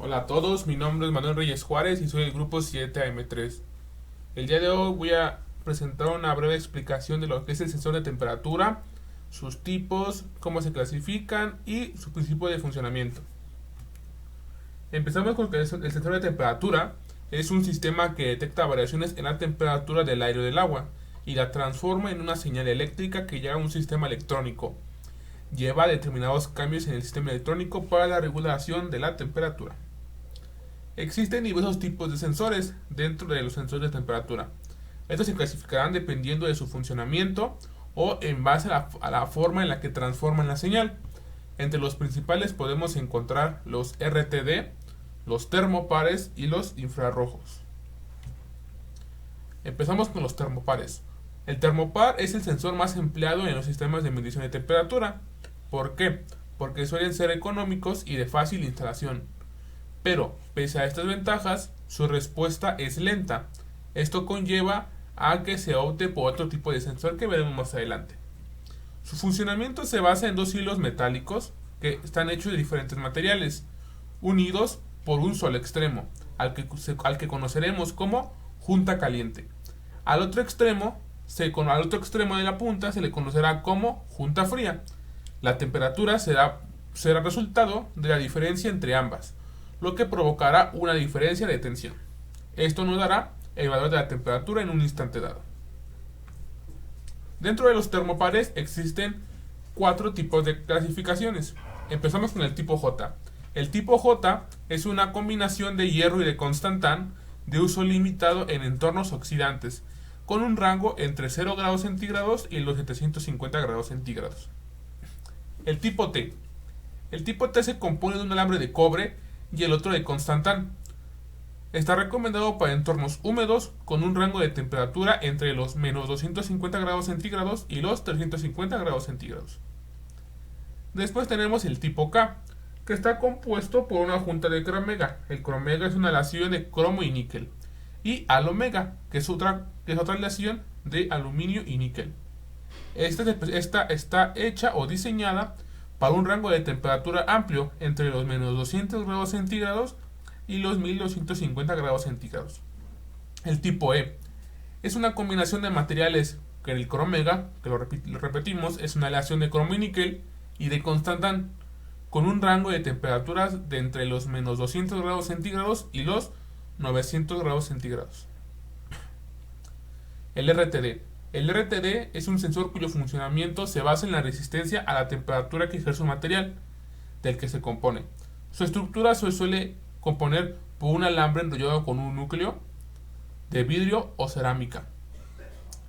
Hola a todos, mi nombre es Manuel Reyes Juárez y soy del grupo 7AM3. El día de hoy voy a presentar una breve explicación de lo que es el sensor de temperatura, sus tipos, cómo se clasifican y su principio de funcionamiento. Empezamos con que el sensor de temperatura es un sistema que detecta variaciones en la temperatura del aire o del agua y la transforma en una señal eléctrica que llega a un sistema electrónico. Lleva determinados cambios en el sistema electrónico para la regulación de la temperatura. Existen diversos tipos de sensores dentro de los sensores de temperatura. Estos se clasificarán dependiendo de su funcionamiento o en base a la forma en la que transforman la señal. Entre los principales podemos encontrar los RTD, los termopares y los infrarrojos. Empezamos con los termopares. El termopar es el sensor más empleado en los sistemas de medición de temperatura. ¿Por qué? Porque suelen ser económicos y de fácil instalación. Pero, pese a estas ventajas, su respuesta es lenta. Esto conlleva a que se opte por otro tipo de sensor que veremos más adelante. Su funcionamiento se basa en dos hilos metálicos que están hechos de diferentes materiales, unidos por un solo extremo, al que conoceremos como junta caliente. Al otro extremo de la punta se le conocerá como junta fría. La temperatura será resultado de la diferencia entre ambas, lo que provocará una diferencia de tensión. Esto nos dará el valor de la temperatura en un instante dado. Dentro de los termopares existen cuatro tipos de clasificaciones. Empezamos con el tipo J. El tipo J es una combinación de hierro y de constantán de uso limitado en entornos oxidantes, con un rango entre 0 grados centígrados y los 750 grados centígrados. El tipo T. El tipo T se compone de un alambre de cobre y el otro de constantán. Está recomendado para entornos húmedos con un rango de temperatura entre los menos 250 grados centígrados y los 350 grados centígrados. Después tenemos el tipo K, que está compuesto por una junta de cromega. El cromega es una aleación de cromo y níquel. Y alomega, que es otra aleación de aluminio y níquel. Esta está hecha o diseñada para un rango de temperatura amplio entre los menos 200 grados centígrados y los 1250 grados centígrados. El tipo E es una combinación de materiales que el cromega, que lo repetimos, es una aleación de cromo y níquel y de constantán, con un rango de temperaturas de entre los menos 200 grados centígrados y los 900 grados centígrados. El RTD. El RTD es un sensor cuyo funcionamiento se basa en la resistencia a la temperatura que ejerce un material del que se compone. Su estructura se suele componer por un alambre enrollado con un núcleo de vidrio o cerámica.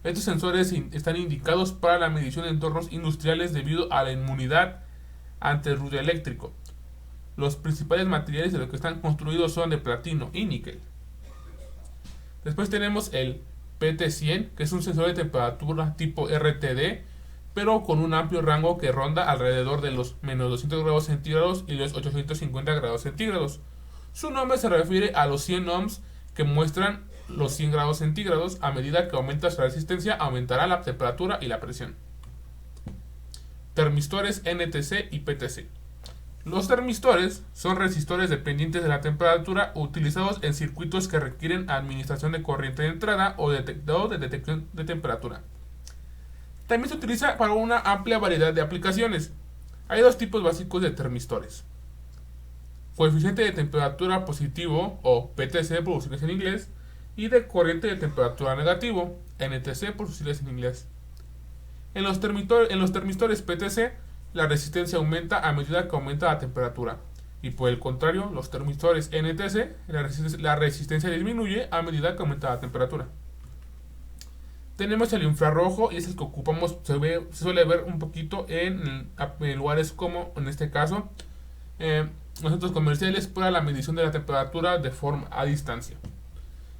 Estos sensores están indicados para la medición de entornos industriales debido a la inmunidad ante el ruido eléctrico. Los principales materiales de los que están construidos son de platino y níquel. Después tenemos el PT100, que es un sensor de temperatura tipo RTD, pero con un amplio rango que ronda alrededor de los menos 200 grados centígrados y los 850 grados centígrados. Su nombre se refiere a los 100 ohms que muestran los 100 grados centígrados. A medida que aumenta su resistencia, aumentará la temperatura y la presión. Termistores NTC y PTC. Los termistores son resistores dependientes de la temperatura utilizados en circuitos que requieren administración de corriente de entrada o de detección de temperatura. También se utiliza para una amplia variedad de aplicaciones. Hay dos tipos básicos de termistores: coeficiente de temperatura positivo o PTC por sus siglas en inglés y de corriente de temperatura negativo, NTC por sus siglas en inglés. En los termistores PTC, la resistencia aumenta a medida que aumenta la temperatura, y por el contrario, los termistores NTC, la resistencia disminuye a medida que aumenta la temperatura. Tenemos el infrarrojo, y es el que ocupamos, se suele ver un poquito en lugares como, en este caso, los centros comerciales, para la medición de la temperatura de forma a distancia.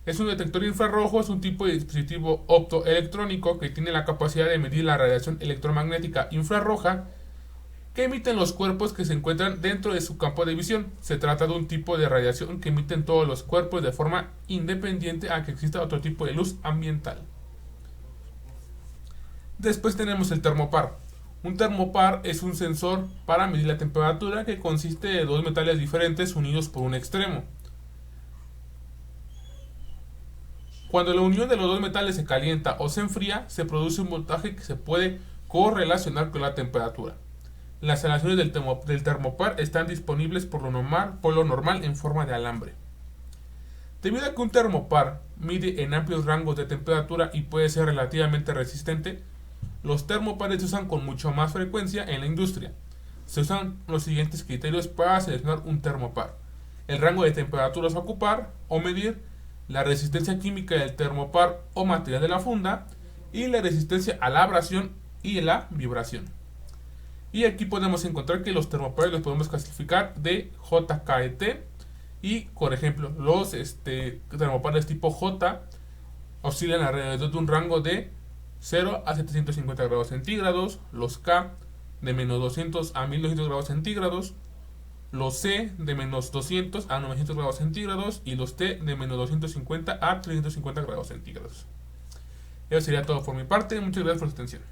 Es un detector infrarrojo, es un tipo de dispositivo optoelectrónico que tiene la capacidad de medir la radiación electromagnética infrarroja que emiten los cuerpos que se encuentran dentro de su campo de visión. Se trata de un tipo de radiación que emiten todos los cuerpos de forma independiente a que exista otro tipo de luz ambiental. Después tenemos el termopar. Un termopar es un sensor para medir la temperatura que consiste de dos metales diferentes unidos por un extremo. Cuando la unión de los dos metales se calienta o se enfría, se produce un voltaje que se puede correlacionar con la temperatura. Las aleaciones del termopar están disponibles por lo normal en forma de alambre. Debido a que un termopar mide en amplios rangos de temperatura y puede ser relativamente resistente, los termopares se usan con mucho más frecuencia en la industria. Se usan los siguientes criterios para seleccionar un termopar: el rango de temperaturas a ocupar o medir, la resistencia química del termopar o material de la funda y la resistencia a la abrasión y la vibración. Y aquí podemos encontrar que los termopares los podemos clasificar de JKET y, por ejemplo, los termopares tipo J oscilan alrededor de un rango de 0 a 750 grados centígrados, los K de menos 200 a 1200 grados centígrados, los C de menos 200 a 900 grados centígrados y los T de menos 250 a 350 grados centígrados. Eso sería todo por mi parte. Muchas gracias por su atención.